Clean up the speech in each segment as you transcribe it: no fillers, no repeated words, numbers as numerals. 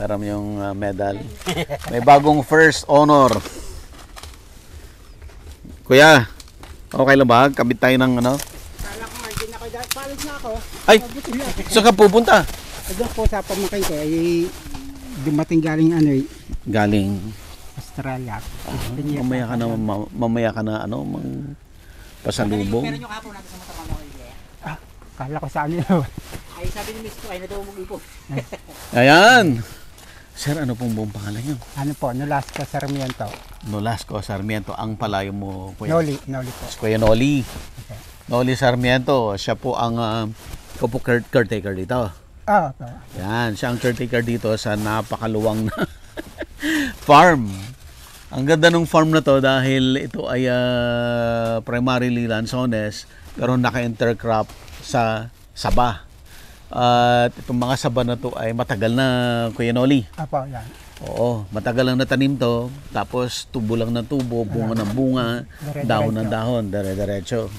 Meron yung medal. May bagong first honor. Kuya, okay lang ba? Kabit tayo ng ano? Kala ko hindi na ako dahil. Palis na ako. Ay, saan ka pupunta? Doon po sa pamangkin ko ay dumating galing ano eh, Galing. Australia. Mamaya ka na ano, pasalubong. Pero yung kapon natin sa motor mo kayo. Kala ko sa ano yun. Ay sabi ni Miss ko ay na daw mag-ipo. Ayan. Sir, ano pong buong pangalan nyo? Ano po, Nolasco Sarmiento. Nolasco Sarmiento. Ang palayo mo, Kuya? Noli po. Kuya Noli. Okay. Noli Sarmiento. Siya po ang caretaker dito. Po. Yan, siya ang caretaker dito sa napakaluwang na farm. Ang ganda ng farm na to dahil ito ay primarily lanzones pero naka-intercrop sa saba. At itong mga saba na to ay matagal na, Kuya Noli. Po, yan. Oo, matagal lang natanim to. Tapos tubo lang ng tubo, bunga ng bunga, dahon ng dahon, dire-diretso.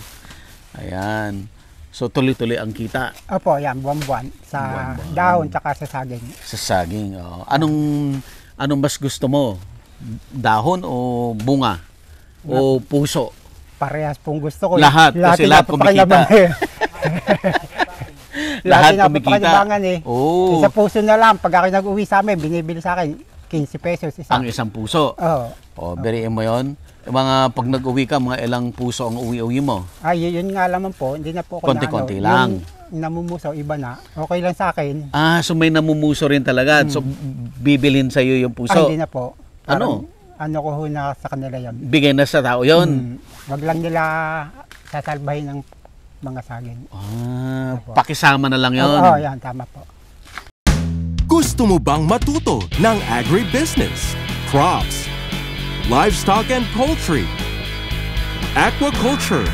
Ayan. So tuloy-tuloy ang kita. Po, yan, buwan-buwan. Sa Buwan-buwan. dahon tsaka sa saging. Sa saging. Oh. Anong mas gusto mo? Dahon o bunga? O puso? Parehas pong gusto ko. Lahat, kasi lahat kumikita. Lahat kumikita. Oh. Sa puso na lang, pag ako nag-uwi sa amin, binibili sa akin 15 pesos isa. Ang isang puso? Oo. Oh, beriin mo yun? Yung mga pag nag-uwi ka, mga ilang puso ang uwi-uwi mo? Ay, yun nga naman po. Hindi na po ako Konti-konti lang. Yung namumuso, iba na. Okay lang sa akin. So may namumuso rin talaga. So bibilin sa iyo yung puso? Hindi na po. Ano? Ano ko ho na sa kanila yan. Bigay na sa tao yon. Wag lang nila sasalbahin ng mga saging. Pakisama na lang yon. Oo, yan. Tama po. Gusto mo bang matuto ng agribusiness, crops, livestock and poultry, aquaculture,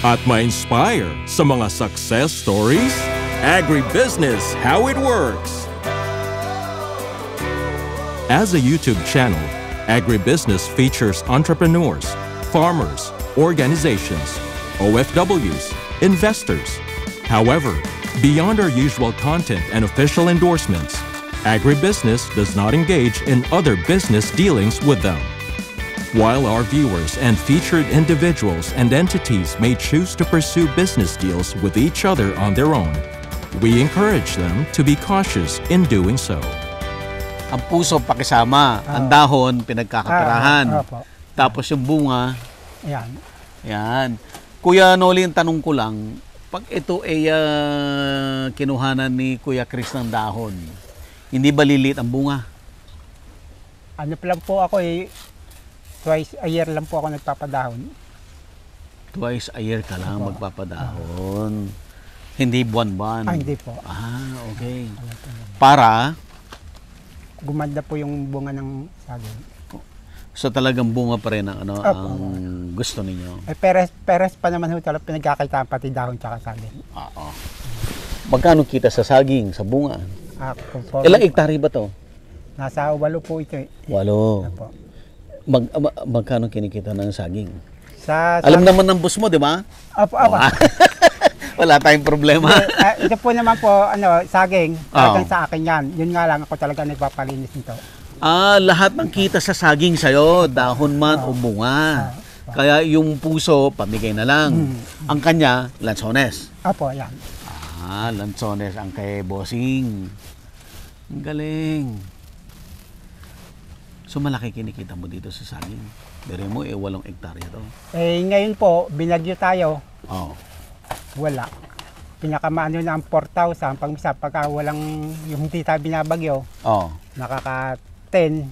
at ma-inspire sa mga success stories? Agribusiness, how it works! As a YouTube channel, Agribusiness features entrepreneurs, farmers, organizations, OFWs, investors. However, beyond our usual content and official endorsements, Agribusiness does not engage in other business dealings with them. While our viewers and featured individuals and entities may choose to pursue business deals with each other on their own, we encourage them to be cautious in doing so. Ang puso pakisama, ang dahon pinagkakapirahan. Tapos yung bunga, yan. Kuya Noli, tanong ko lang, pag ito ay kinuhanan ni Kuya Chris ng dahon, hindi ba lilit ang bunga? Ano pa lang po ako twice a year lang po ako nagpapadahon. Twice a year ka lang magpapadahon. Hindi buwan-buwan? Hindi po. Okay. Para? Gumanda po yung bunga ng saging. So talagang bunga pa rin ang gusto ninyo? Peres pa naman ho talagang pinagkakaitaan pati dahon tsaka saging. Magkano kita sa saging, sa bunga? Ilang hektare ba to? Nasa 8 po ito. 8. Magkano kinikita ng saging? Alam naman ng boss mo, di ba? Wala tayong problema. Ito po naman po, saging, talagang sa akin yan. Yun nga lang, ako talaga nagpapalinis nito. Lahat ng kita sa saging sa'yo, dahon man o bunga. Kaya yung puso, pamigay na lang. Ang kanya, lanzones. Yan. Lanzones ang kay bossing. Ang galing. So malaki kinikita mo dito sa saging. Pero mo, 8 hektarya to. Ngayon po, binagyo tayo. Wala. Pinakamaano na ang 4,000 pagka walang yung hindi tayo binabagyo. Nakaka-10.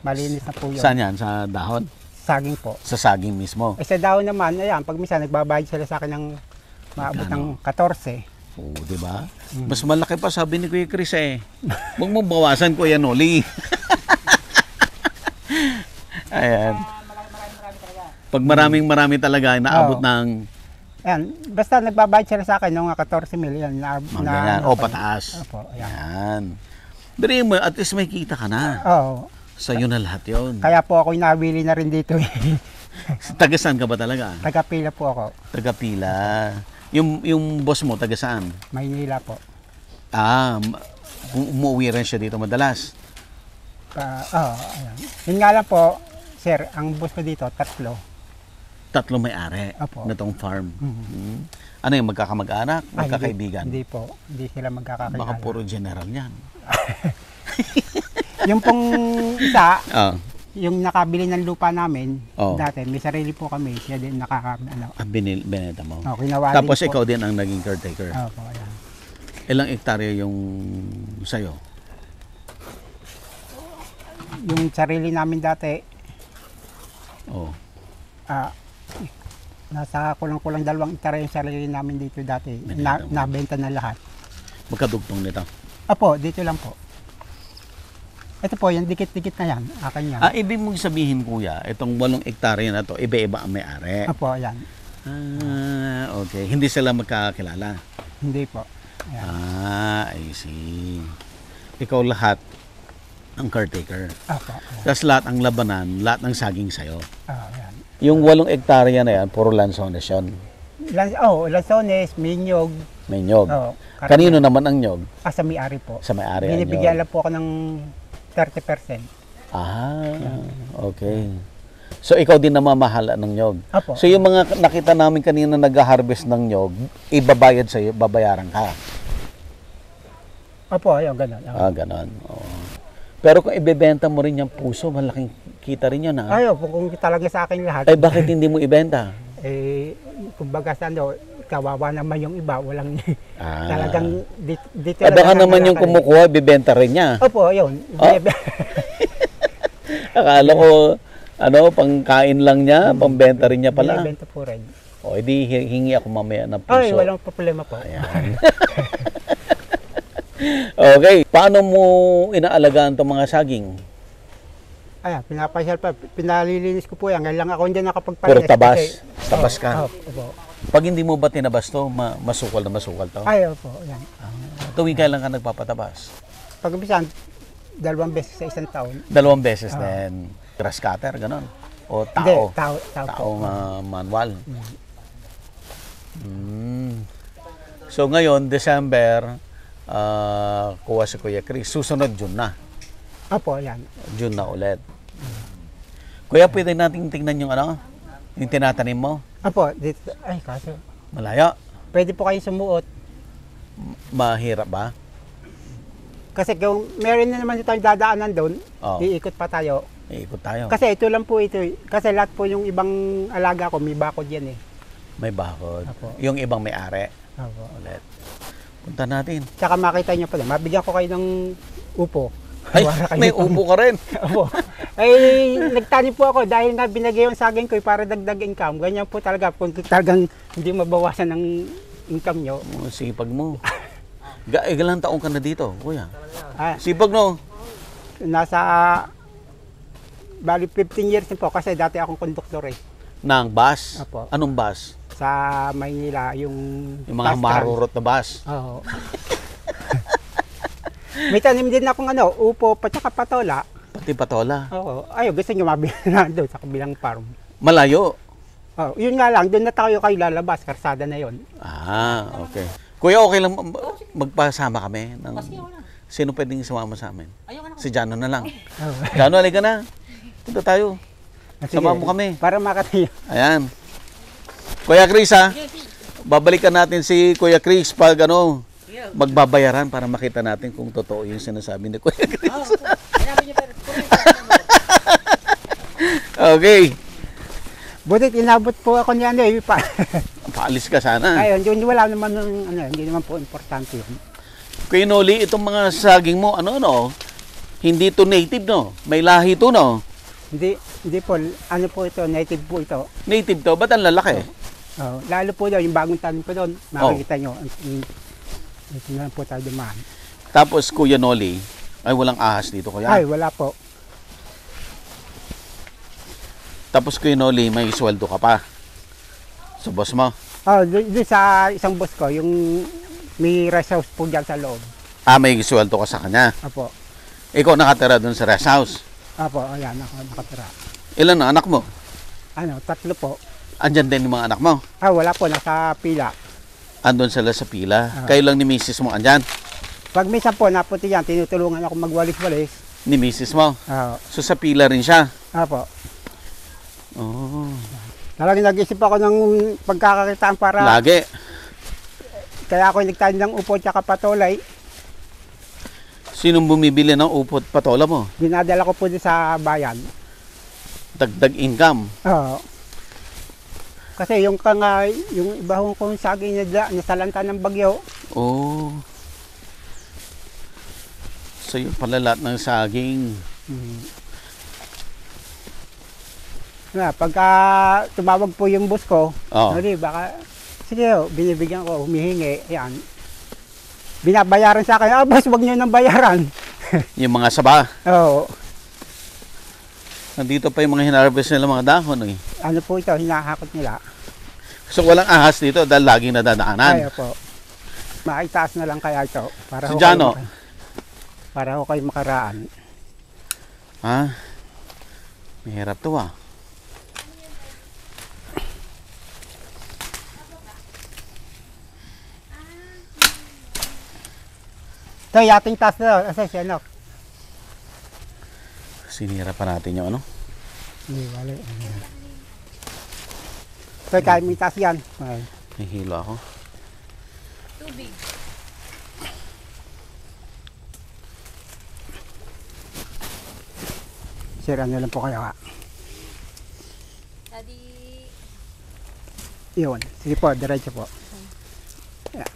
Malinis na po yun. Saan yan? Sa dahon? Saging po. Sa saging mismo? Sa dahon naman, pag minsan nagbabayad sila sa akin ng maabot ng 14. Diba? Mas malaki pa sabi ni Kuya Chris Huwag mong bawasan, Kuya Noli. Ayan. Pag marami talaga, naabot ng... Basta nagbabayad sila sa akin ng 14 million. Pataas. Ayan. Pero mo, at least may kita ka na. Sa'yo na lahat yun. Kaya po ako nabili na rin dito. Taga saan ka ba talaga? Taga-Pila po ako. Taga-Pila. Yung boss mo, taga saan? Maynila po. Umuwi rin siya dito madalas. Ayan. Yun nga lang po, sir, ang boss ko dito, 3. 3 may-ari Opo. nitong farm. Ano yung magkakamag-anak? Magkakaibigan? Hindi po. Hindi sila magkakakilala. Baka puro general yan. Yung pong isa, Ah, yung nakabili ng lupa namin, Oh. dati, may sarili po kami, siya din binenta mo. kinawali Tapos po. ikaw din ang naging caretaker. Opo, ayan. Ilang hektarya yung sa'yo? Yung sarili namin dati, Oh. nasa kulang-kulang 2 hektarya yung sarili namin dito dati. Binenta mo. Nabenta na lahat. Magkadugtong nito. Opo, dito lang po. Ito po, yung dikit-dikit na yan, akin yan. Ibig mong sabihin, kuya, itong 8 hektarya na to, iba-iba ang may-ari. Opo, ayan. Okay. Hindi sila magkakilala. Hindi po. Ayan. I see. Ikaw lahat ang caretaker. Opo, ayan. Tapos lahat ang labanan, lahat ng saging sa'yo. Ayan. Yung 8 hektarya na yan, puro lansones yun. Lansones, minyog. May nyog. Karne. Kanino naman ang nyog? Sa may-ari po. Sa may-ari ang Binibigyan nyog. lang po ako ng 30%. Okay. So ikaw din namamahala ng nyog. Opo. So yung mga nakita namin kanina nag-harvest ng nyog, ibabayad sa'yo, babayaran ka. Opo, ayun, gano'n. Ganon. Oo. Pero kung ibebenta mo rin yung puso, malaking kita rin yun, ha? Ayaw, kung talaga sa akin lahat. Ay, bakit hindi mo ibenta? Kumbaga sa kawawa naman yung iba, walang talagang dito Baka lang naman yung nakalakad. kumukuha, bibenta rin niya. Opo, ayun. Akala ko, pangkain lang niya, pambenta rin niya pala. Binibenta po rin. O, edi hingi ako mamaya ng puso. Ay, walang problema po. Ayan. Okay, paano mo inaalagaan itong mga saging? Ayan, pinapasyal pa. Pinalilinis ko po yan. Ngayon lang ako hindi nakapagpalinis. Puro tabas. kasi- Tabas ka. Opo. Pag hindi mo ba tinabas to, masukal na masukal to? Ay, opo. Ayan. Tuwing kailan ka nagpapatabas? Pag umpisan, 2 beses sa isang taon. 2 beses din. Grass cutter, ganon. O Hindi, tao. tao po. Taong manual. So ngayon, December, kuha si Kuya Chris. Susunod, June na. Opo, ayan. June na ulit. Kuya, pwede nating tingnan yung yung tinatanim mo? Opo, dito. Ay, kaso. Malayo. Pwede po kayo sumuot. Mahirap ba? Kasi kung meron na naman tayong dadaanan doon, Oo. iikot pa tayo. Ikot tayo. Kasi ito lang po ito. Kasi lahat po yung ibang alaga ko, may bakod yan eh. May bakod. Apo. Yung ibang may-ari. Opo. Ulit. Punta natin. Tsaka makita nyo pala, mabigyan ko kayo ng upo. Ay, Wala kayo may pang- upo ka rin. Opo. Ay, nagtanim po ako dahil nga binagay yung saging ko para dagdag income. Ganyan po talaga. Kung talagang hindi mabawasan ng income nyo. Sipag mo. Ilang taong ka na dito, kuya? Ah, Sipag no? nasa, bali 15 years din po kasi dati akong konduktor eh. Nang bus? Apo. Anong bus? Sa Maynila, yung Yung mga bus marurot na bus? Oo. May tanim din akong upo, patsaka patola. Pati patola. Oo. Ayaw, gusto nyo mabili na doon sa kabilang farm. Malayo. Oh, yun nga lang, doon na tayo kayo lalabas, karsada na yon. Okay. Kuya, okay lang magpasama kami? Kasi ako lang. Sino pwedeng sumama sa amin? Ayaw na. Si Jano na lang. Oh. Jano, halika na. Punta tayo. Sama mo kami. Para makatayo. Ayan. Kuya Chris, ha? Babalikan natin si Kuya Chris pag magbabayaran para makita natin kung totoo yung sinasabi ni Kuya Chris. Oo. Sinabi niyo pero Okay. Butit inabot po ako niyan eh. Paalis ka sana. Ayun, yun wala naman hindi naman po importante yun. Kuya Noli, itong mga saging mo, hindi to native, no? May lahi to, no? Hindi po, ano po ito, native po ito. Native to, ba't ang lalaki? Oh, lalo po daw, yung bagong tanim ko doon, makikita nyo. Ito na lang po tayo dumaan. Tapos, Kuya Noli, ay walang ahas dito, kuya. Ay, wala po. Tapos, Kuya Noli, may sweldo ka pa. Sa boss mo. Oh, doon sa isang boss ko, yung may rest house po dyan sa loob. May sweldo ka sa kanya. Apo. Ikaw nakatira doon sa rest house. Apo, ayan, ako nakatira. Ilan na anak mo? 3 po. Andyan din yung mga anak mo. Wala po, nasa pila. Andun sila sa pila. Kayo lang ni misis mo andyan. Pag minsan po napunti yan, tinutulungan ako magwalis-walis. Ni Mrs. mo. Oo. So sa pila rin siya. Apo. Oh. Talagang nag-isip ako ng pagkakakitaan para Lagi. kaya ako nagtanim ng upo at patolay. Sinong bumibili ng upot patola mo? Dinadala ko po din sa bayan. Dagdag income. Oo. Kasi yung iba kong saging na nasalanta ng bagyo. Oh. So yun pala lahat ng saging. Pagka tumawag po yung boss ko, Oo. baka, sige, binibigyan ko, humihingi, yan. Binabayaran sa akin, boss, wag niyo nang bayaran. Yung mga saba. Oo. Nandito pa yung mga hinarvest nila mga dahon eh. Ano po ito, hinahakot nila. So walang ahas dito dahil laging nadadaanan. Ay, po. Maitaas na lang kaya ito. Para So, ho Jano? para ho kayo makaraan. Ha? Mahirap to ah. Ito, yating taas na. Asa siya, no? Sinira pa natin yung ano. Hindi, wala. Ito, kahit may taas yan. Ay. Nahihilo ako. Tubig. Sir, ano lang po kayo, ha? Daddy. Yun. Sige po, diretso po. Yeah.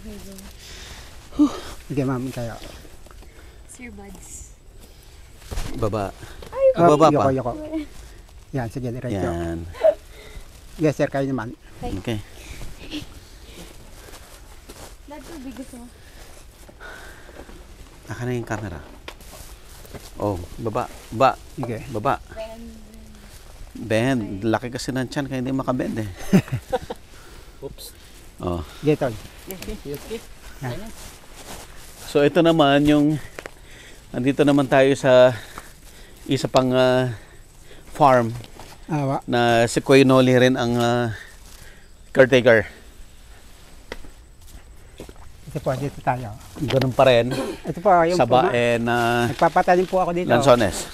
Okay, go. Sige, ma'am, kayo. Sir Buds. Baba. Oh, Baba pa. Yoko. Yan, sige, diretso. Yan. Yes, sir, kayo naman. Okay. Dad, tubig gusto mo? Aka na yung camera. Oh, baba. Baba. Sige. Baba. Bend. Laki kasi ng tiyan kaya hindi makabend eh. Oops. Oh. Sige, tol. So ito naman yung nandito naman tayo sa isa pang farm Awa. na si Kuya Noli rin ang caretaker. Ito po, dito tayo. Ganun pa rin. Ito po, yung Saba po, and nagpapatanim po ako dito. lansones.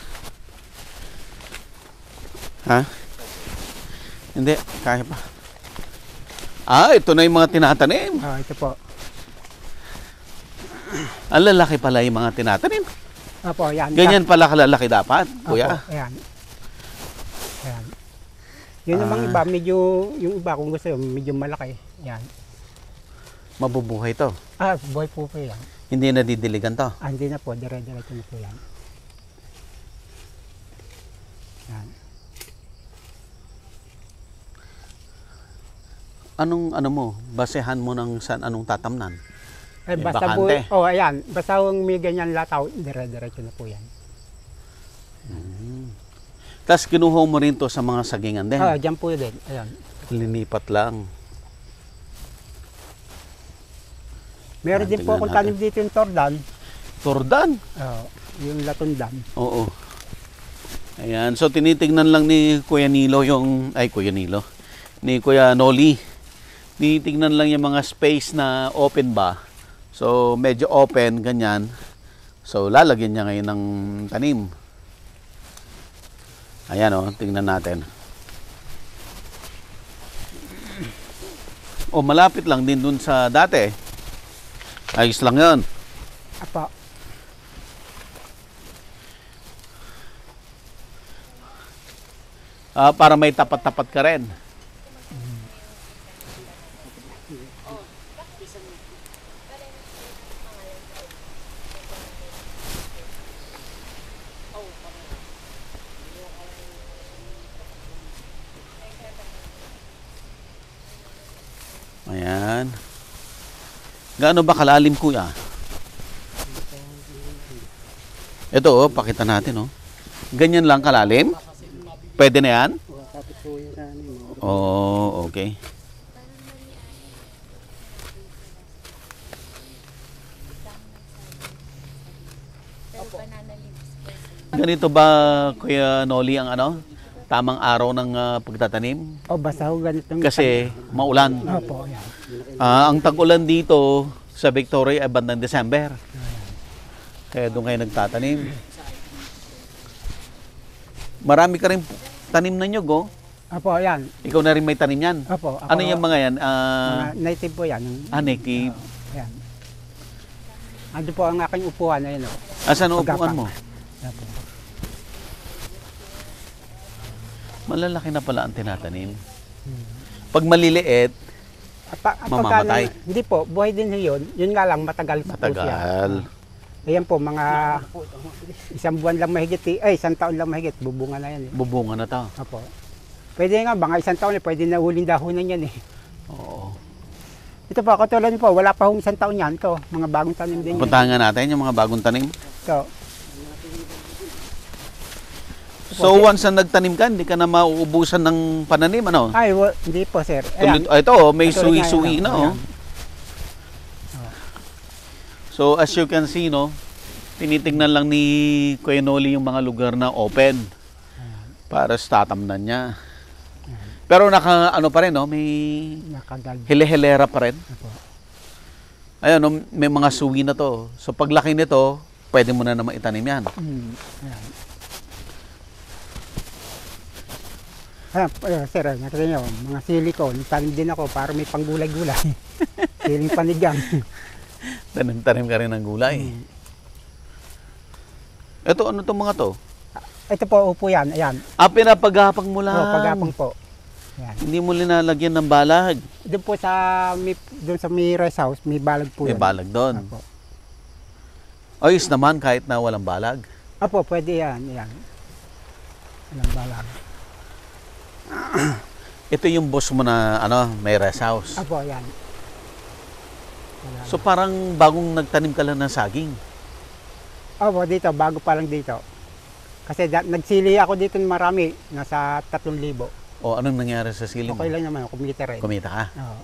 Ha? Hindi, kaya pa. Ah, ito na yung mga tinatanim. Oh, ito po. Ang lalaki pala yung mga tinatanim. Opo, yan. Ganyan pala kalalaki dapat, kuya. Opo, ayan. Ayan. Yun namang iba, medyo, yung iba kung gusto yun, medyo malaki. Yan. Mabubuhay to. Boy po yan. Hindi na didiligan to. Hindi na po, dire-diretso na po yan. Yan. Anong ano mo? Basehan mo ng saan anong tatamnan? Basta po, bakante. ayan. Basta kung may ganyan lataw, dire-diretso na po yan. Tapos kinuha mo rin to sa mga sagingan din. Dyan po din. Ayan. Linipat lang. Meron Yan, din po tingnan akong natin. tanim dito yung tordan. Tordan. Yung latundan. Oo. Ayan. So tinitingnan lang ni Kuya Nilo yung... Ay, Kuya Nilo. Ni Kuya Noli. Tinitingnan lang yung mga space na open ba. So medyo open, ganyan. So lalagyan niya ngayon ng tanim. Ayan o, tingnan natin. O malapit lang din dun sa dati. Ayos lang yun. Apo. Para may tapat-tapat ka rin. Ayan. Gaano ba kalalim, kuya? Ito, oh, pakita natin, oh. Ganyan lang kalalim? Pwede na yan? Oh, okay. Ganito ba, Kuya Noli, ang ano? tamang araw ng pagtatanim? O basta ho ganito. Kasi maulan. Opo, yan. Ang tag-ulan dito sa Victoria ay bandang December. Kaya doon kayo nagtatanim. Marami ka rin tanim na nyug, oh. Opo, yan. Ikaw na rin may tanim yan. Opo. Ako, Ano yung mga yan? mga native po yan. Native. Yan. Ando po ang aking upuan na yun. Asan ang upuan mo? Opo. Malalaki na pala ang tinatanim. Pag maliliit, mamamatay. Hindi po, buhay din yun. Yun nga lang, matagal pa po siya. matagal. Ayan po, mga isang buwan lang mahigit, isang taon lang mahigit, bubunga na yan. Bubunga na to. Opo. Pwede nga, mga isang taon, pwede na huling dahonan yan eh. Oo. Ito po, katulad po, wala pa hong isang taon yan. Ito, mga bagong tanim din yan. Puntahan nga natin yung mga bagong tanim. So, So once na nagtanim ka, hindi ka na mauubusan ng pananim, ano? hindi po sir. Ayan. Ito, may Katulad nga suwi-suwi yan, na, oh. ayan. So as you can see, no, tinitingnan lang ni Kuya Noli yung mga lugar na open para sa tatamnan niya. Pero ano pa rin, no, may Nakagal. hile-hilera pa rin. Opo. Ayun, no, may mga suwi na to. So paglaki nito, pwede mo na naman itanim yan. Ayan. Sir, nakita nyo, mga sili ko, tanim din ako para may panggulay-gulay. Siling panigang. Tanim-tanim ka rin ng gulay. Ito, ano itong mga to? Ito po, upo yan. Ayan. Pinapagapang mo lang. Pagapang po. Ayan. Hindi mo linalagyan ng balag. Doon po doon sa may rest house, may balag po May yan. balag doon. Apo. Ayos naman kahit na walang balag. Apo, pwede yan. Ayan. Walang balag. Ito yung boss mo na may rest house. Apo, yan. So parang bagong nagtanim ka lang ng saging. Opo, dito, bago pa lang dito. Kasi nagsili ako dito ng marami, nasa 3,000. O anong nangyari sa sili mo? Okay lang naman, kumita rin. Kumita ka? Oo.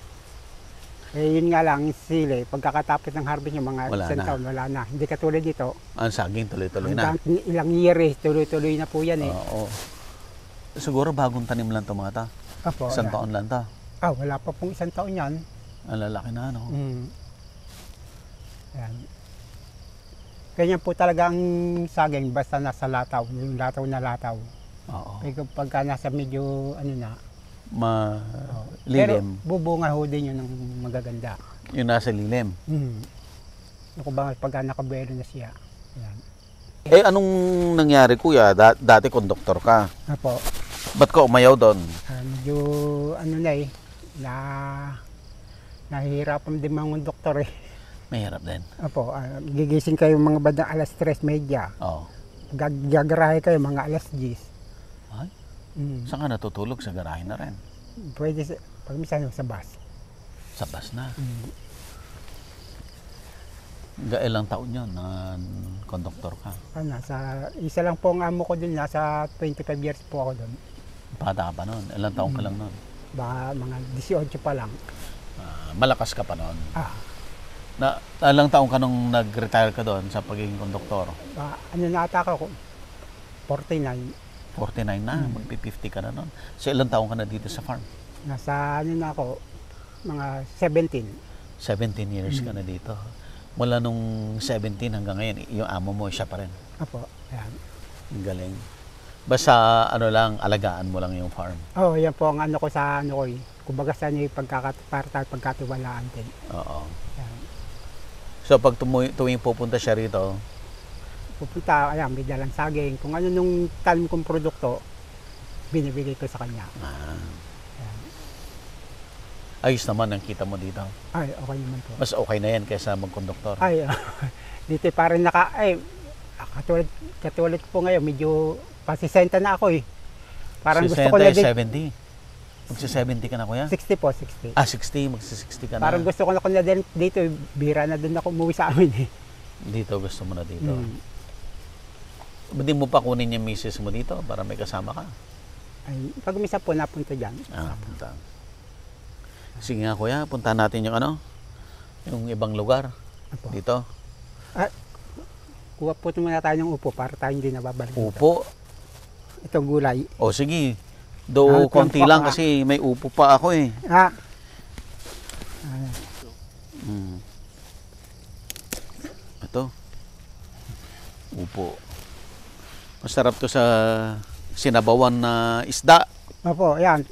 Yun nga lang, sili, pagkakatapos ng harvest yung mga Wala isang na. taon, wala na. Hindi katulad dito. Ang saging tuloy-tuloy na. Hanggang ilang year tuloy-tuloy na po yan eh. Oo. Siguro bagong tanim lang ito mga ta. Opo, Isang yan. taon lang ta. Wala pa pong isang taon yan. Ang lalaki na, no? Yan. Ganyan po talaga ang saging basta nasa lataw, yung lataw na lataw. Oo. Pero pagka nasa medyo Pero Lilim. bubunga ho din yun ng magaganda. Yung nasa lilim. Ako ba pagka nakabuelo na siya. Yan. Anong nangyari kuya? Dati konduktor ka. Apo, Ba't ka umayaw doon? medyo nahihirapan din mga doktor eh. Mahirap din. Apo, gigising kayo mga bandang alas 3:30. Oo. Gagarahe kayo mga alas 10. Ay? Saan ka natutulog? Sa garahe na rin. Pwede pag minsan sa bus. Sa bus na. Ilang taon yun na konduktor ka? Isa lang po ang amo ko dun, nasa 25 years po ako dun. Bata ka pa noon. Ilang taon ka lang noon? Baka mga 18 pa lang. Malakas ka pa noon. Ilang taon ka nung nag-retire ka doon sa pagiging konduktor? Naataka ko? 49. 49 na, magpi-50 ka na noon. So ilang taon ka na dito sa farm? Nasa na ako, mga 17. 17 years ka na dito. Mula nung 17 hanggang ngayon, yung amo mo, siya pa rin. Apo, yan. Ang galing. Basta alagaan mo lang yung farm. Yan po ang ko sa kumbaga sa inyo pagkatiwalaan din. Oo. Yan. So pag tuwing pupunta siya rito, Pupunta, may dalang saging. Kung ano nung tanim kong produkto, binibigay ko sa kanya. Yan. Ayos naman ang kita mo dito. Okay naman po. Mas okay na yan kaysa magkonduktor. Dito parang katulad po ngayon, medyo pasisenta na ako eh. Parang gusto ko na din. 70. Magsa-70 ka na kuya? 60 po, 60. 60. Magsa-60 ka na. Parang gusto ko na din dito, bira na din ako umuwi sa amin eh. Dito, gusto mo na dito. Hindi mo pa kunin yung misis mo dito para may kasama ka? Pag misa po napunta dyan. Punta. Sige nga kuya, puntahan natin yung yung ibang lugar. Apo. Dito. Kuha po muna tayo ng upo para tayo hindi nababalik. Upo. itong gulay. O sige. Do konti lang kasi may upo pa ako eh. Ah. Mm. Ito. Upo. Masarap to sa sinabawan na isda. Opo, yan.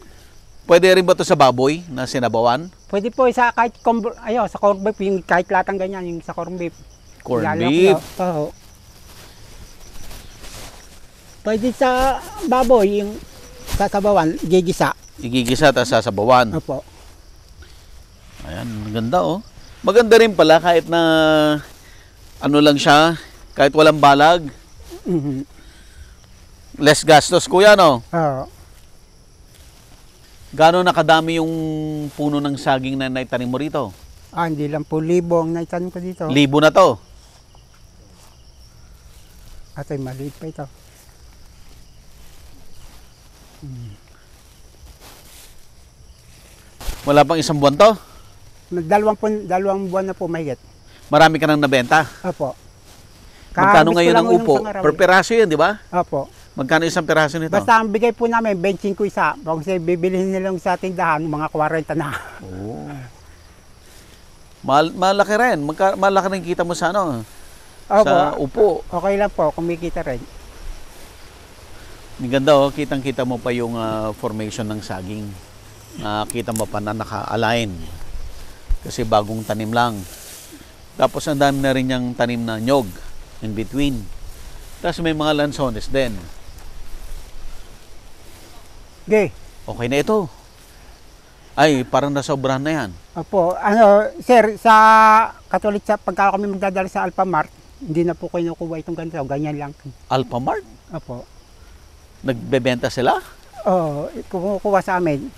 Pwede rin ba to sa baboy na sinabawan? Pwede po sa kahit sa corned beef, yung kahit latang ganyan, yung sa corned beef. Corned Ilalak beef. nyo. Oo. Pwede sa baboy, yung sasabawan, gigisa. Igigisa at sasabawan. Opo. Ayan, maganda oh. Maganda rin pala kahit na ano lang siya, kahit walang balag. Mhm. Less gastos kuya no? Oo. Gaano nakadami yung puno ng saging na naitanim mo rito? Hindi lang po libo ang naitanong ko dito. Libo na to. At ay maliit pa ito. Wala pang isang buwan to? Dalawang buwan na po mahigit. Marami ka nang nabenta. Opo. Magkano Kahabis ko ngayon lang ang nung upo? isang araw Per eh. peraso yun, di ba? Opo. Magkano isang peraso nito? Basta ang bigay po namin, 25 isa. Kasi bibilihin nilang sa tindahan, mga 40 na. Oo. Malaki rin. Malaki rin kita mo sa ano? Opo. Sa upo. Okay lang po, kumikita rin. Ang ganda oh, kitang-kita mo pa yung formation ng saging. Kita mo pa na naka-align. Kasi bagong tanim lang. Tapos ang dami na rin yung tanim na nyog in between. Tapos may mga lansones din. Okay. Okay na ito. Ay, parang nasobrahan na yan. Opo, sir, sa katulad sa pagka kami magdadala sa Alphamart, hindi na po kinukuha itong ganito, ganyan lang. Alphamart? Opo. Nagbebenta sila? Oo, kumukuha sa amin.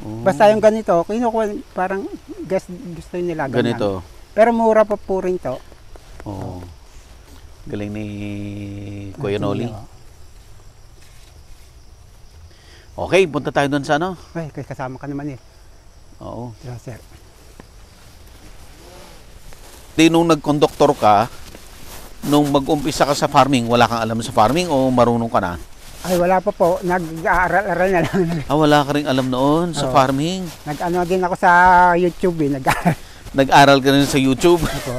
Oh. Basta yung ganito, kinukuha, parang gusto nila. Ganyan. Ganito. Pero mura pa po rin to. Oo. Galing ni Kuya Noli. Okay, punta tayo doon sa ano? Ay, kasama ka naman eh. Oo. Yeah, sir. Di nung nag-conductor ka, nung mag-umpisa ka sa farming, wala kang alam sa farming o marunong ka na? Ay, wala pa po. Nag-aaral-aral na lang. Wala ka rin alam noon sa Oo. farming. Nag-ano din ako sa YouTube eh. Nag-aral ka rin sa YouTube. Ako.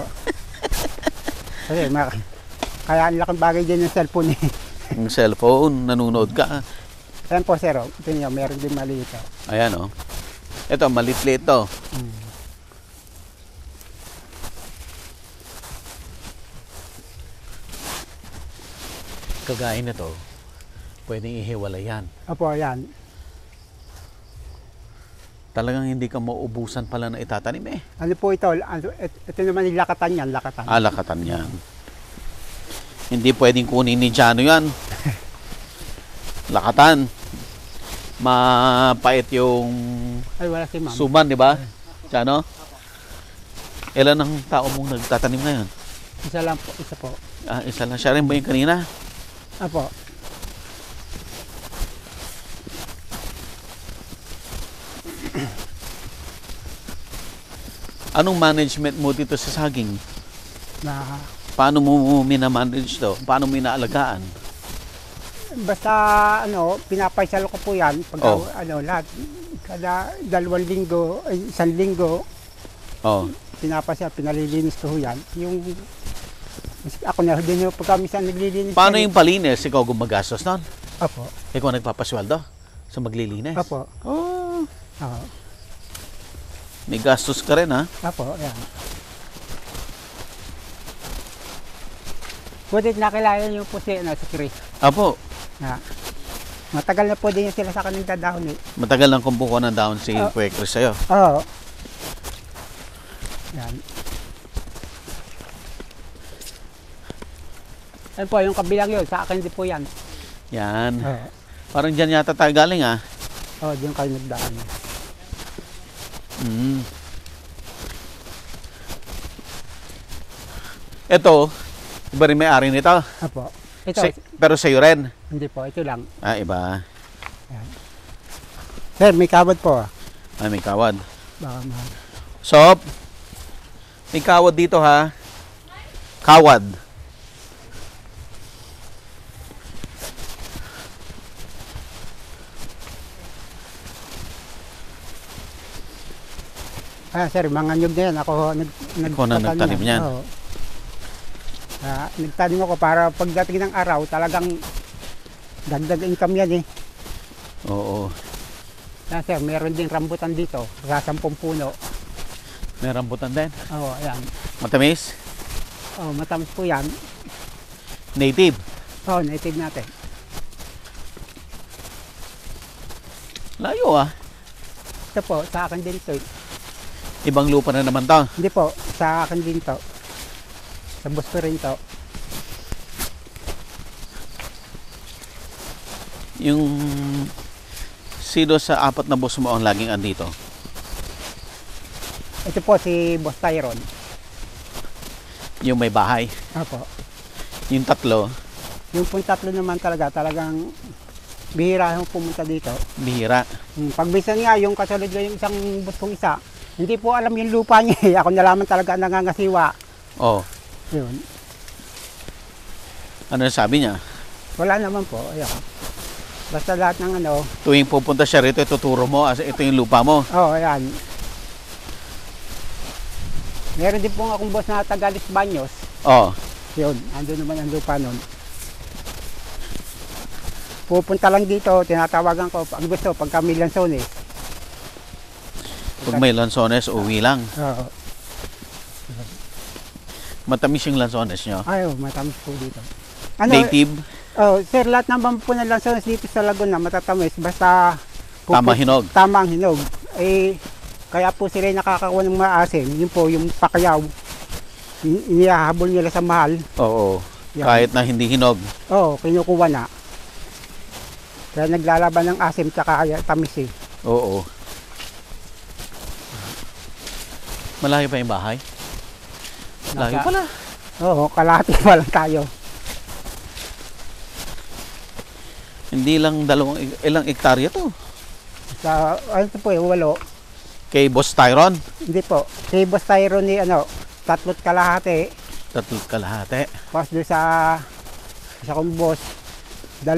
Kasi, kaya ang laking bagay din ng cellphone eh. Yung cellphone, nanonood ka. Ayan po, sir. Ito niyo, meron din maliit. Ayan oh. Ito, malit-lit to. Kagaya na to, pwedeng ihiwalay yan. Opo, yan. Talagang hindi ka mauubusan pala na itatanim eh. Ano po ito? Ito naman yung lakatan yan, lakatan. Alakatan yan. Hindi pwedeng kunin ni Jano yan. Lakatan. Mapait yung Ay, wala si ma'am. suman, di ba? Jano? Ilan ang tao mong nagtatanim ngayon? Isa lang po, isa po. Isa lang. Siya rin ba yung kanina? Opo. Anong management mo dito sa saging? Na, Paano mo minamanage to? Paano mo inaalagaan? basta, pinapaisal ko po yan. Pag, Oh. lahat. Kada 2 linggo, ay, 1 linggo, Oh. pinalilinis ko yan. Yung, ako na din yung pagkamisan naglilinis. Paano yan. yung palinis? Ikaw gumagastos nun? Opo. Ikaw nagpapasweldo sa maglilinis? Opo. Oh. Oo. May gastos ka rin ha? Opo, yan. Butit nakilala niyo po si Chris. Apo. Na, matagal na po din sila sa kanilang dadahon eh. Matagal lang kumukuha ng dahon si Kuya Chris sa'yo. Oo. Yan. Yan po, yung kabilang yun, sa akin din po yan. Yan. Oo. Parang dyan yata tayo galing ha? Oo, diyan kayo nagdaan. Mm. Ito, iba rin may-ari nito. Opo. Ito, Pero sa'yo rin. hindi po, ito lang. Iba. Sir, may kawad po. May kawad. Baka mahal. Sop, may kawad dito ha. Kawad. Sir, mga nyug na yan. Ako Ikaw na nagtanim yan? Oo. Nagtanim ako para pagdating ng araw, talagang dagdag income yan eh. Oo. Sir, meron din rambutan dito. Sa 10 puno. May rambutan din? Oo, ayan. Matamis? Oo, matamis po yan. Native? Oo, native natin. Layo ah. Ito po, sa akin din to. Ibang lupa na naman to. Hindi po, sa akin din to. Sa boss ko rin to. Yung sino sa 4 na boss mo ang laging andito? Ito po si Boss Tyron. Yung may bahay? Opo. Yung 3? Yung pong 3 naman talagang bihira yung pumunta dito. Bihira? Pagbisan nga, yung kasunod na yung isang boss kong isa, hindi po alam yung lupa niya eh. Ako nalaman talaga nangangasiwa. Oh. Yun. Ano sabi niya? Wala naman po. Ayun. Basta lahat ng ano. Tuwing pupunta siya rito, ituturo mo, ito yung lupa mo. Oo, ayan. Meron din po akong boss na Tagalis Baños. Oh. Yun, ando naman ang lupa nun. Pupunta lang dito, tinatawagan ko. Ang gusto, pagka may lansones. Pag may lansones, uwi lang. Oo. Matamis yung lansones nyo. Ayaw, matamis po dito. Native? Oh, sir, lahat naman po ng lansones dito sa Laguna, matatamis. Basta Tamang hinog. Tamang hinog. Eh, kaya po sila nakakakuha ng maasim. Yun po, yung pakyaw. Inihahabol nila sa mahal. Oo. Yan. Kahit na hindi hinog. Oo, kinukuha na. Kaya naglalaban ng asim tsaka tamis eh. Oo. Malayo pa yung bahay? Layo pala. Oo, kalahati pa lang tayo. Hindi lang ilang hektarya to. Sa, ano ito po eh, 8. Kay Boss Tyron? Hindi po. Si Boss Tyron ni 3 kalahati. 3 kalahati. Tapos doon sa kong boss, 2.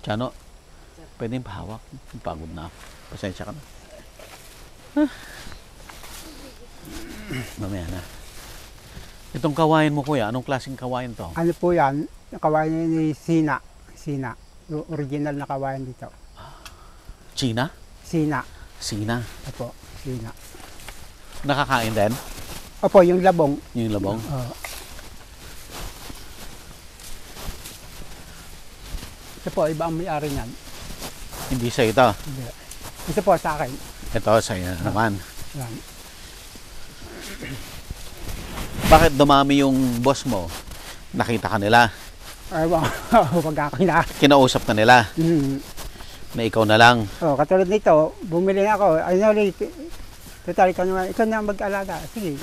Chano, pwede yung pahawak. Pagod na ako. Pasensya ka na. Mamaya na. Itong kawain mo kuya, anong klaseng kawain to? Ano po yan? Kawayan ni Sina. Sina. Yung original na kawayan dito. China? Sina. Sina? Opo, Sina. Nakakain din? Opo, yung labong. Yung labong? Ito po, iba ang may-ari niyan. Hindi sa ito. Hindi. Ito po sa akin. Ito sa'yo naman. Yan. Bakit dumami yung boss mo? Nakita ka nila? Ay, wag ako na. Kinausap ka nila? Na ikaw na lang? Oh, katulad nito, bumili na ako. Ay, no, total, ikaw na mag-alaga. Sige.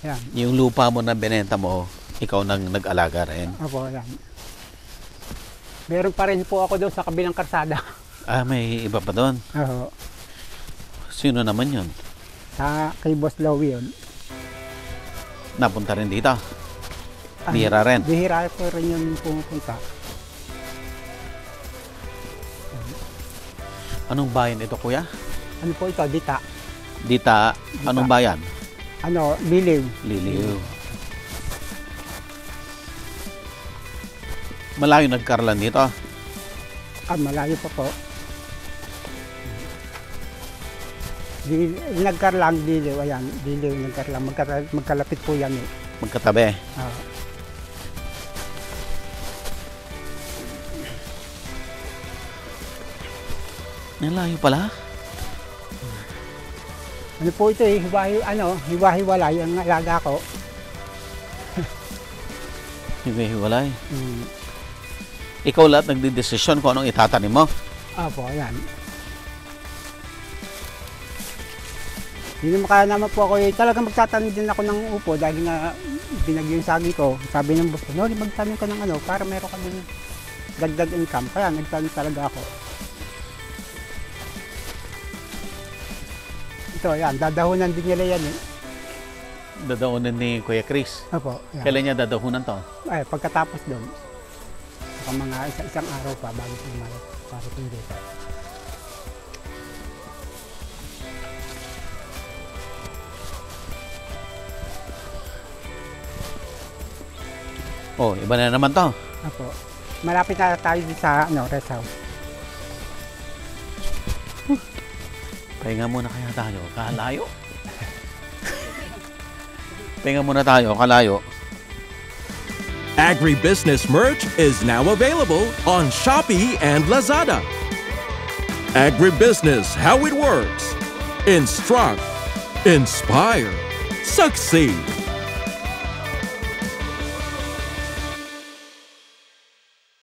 Yan. Yung lupa mo na binenta mo, ikaw nang nag-alaga rin? Opo, yan. Meron pa rin po ako doon sa kabilang karsada. May iba pa doon? Oo. Sino naman yun? Kay Boss Lowy yun. Napunta rin dito? Bihira rin? Bihira ko rin yung pumupunta. Anong bayan ito kuya? Ano po ito? Dita. Dita, anong bayan? Liliw. Liliw. Malayo nagkarlan dito? Malayo pa po. Nagkarlang Liliw. Ayan, Liliw nagkarlang. Magkalapit po yan eh. Magkatabi? Nalayo pala? Ano po ito eh, hiwa-hiwalay ang alaga ko. Hiwa-hiwalay? Ikaw lahat nagdidesisyon kung anong itatanim mo? Opo, ayan. Hindi naman po ako eh, talagang magtatanim din ako ng upo dahil nga binagyo yung sagi ko. Sabi ng boss ko, Noli, magtanim ka ng para meron ka din dagdag income. Kaya nagtanim talaga ako. Ito, yan. Dadahunan din nila yan eh. Dadaunan ni Kuya Chris? Opo. Yan. Kailan niya dadahunan to? Pagkatapos doon. Saka mga isang araw pa bago pumalit. Bakit hindi pa? Oh, iba na naman to. Apo. Malapit na tayo sa rest house. Pahinga muna kaya tayo. Kalayo. Pahinga muna tayo. Kalayo. Agribusiness merch is now available on Shopee and Lazada. Agribusiness, how it works. Instruct, inspire, succeed.